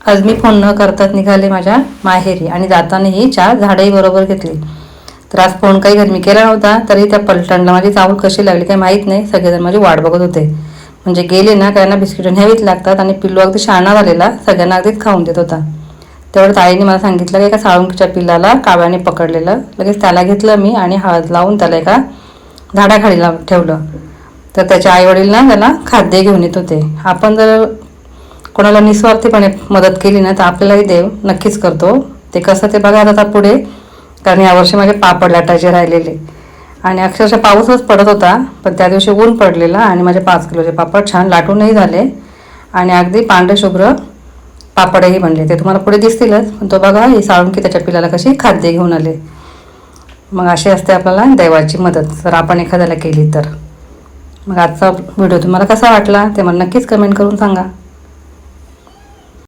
आज मी फोन न करताच निघाले माझ्या माहेरी आणि जातानाही 4 झाडंही बरोबर घेतली. तर आज फोन काही घरी मी केला नव्हता, तरी त्या पलटणला माझी चावल कशी लागली काही माहीत नाही. सगळेजण माझी वाट बघत होते. म्हणजे गेले ना त्यांना बिस्किट न्यावीच लागतात आणि पिल्लू अगदी शहाणा झालेला सगळ्यांना अगदीच खाऊन देत होता. तेवढं ताईने मला सांगितलं की एका साळुंकीच्या पिल्लाला कावळ्याने पकडलेलं. लगेच त्याला घेतलं मी आणि हळद लावून त्याला एका झाडाखाली ठेवलं. तर त्याच्या आईवडील ना त्याला खाद्य घेऊन येत होते. आपण जर कोणाला निस्वार्थीपणे मदत केली ना तर आपल्यालाही देव नक्कीच करतो. ते कसं ते बघा आता पुढे, कारण यावर्षी माझे पापड लाटायचे राहिलेले आणि अक्षरशः पाऊसच पडत होता. पण त्या दिवशी ऊन पडलेला आणि माझे 5 किलोचे पापड छान लाटूनही झाले आणि अगदी पांढरे शुभ्र पापडही बनले. ते तुम्हाला पुढे दिसतीलच. पण तो बघा ही साळुंकी त्याच्या पिल्लाला कशी खाद्य घेऊन आले. मग अशी असते आपल्याला देवाची मदत जर आपण एखाद्याला केली तर. मग आजचा व्हिडिओ तुम्हाला कसा वाटला ते मला नक्कीच कमेंट करून सांगा.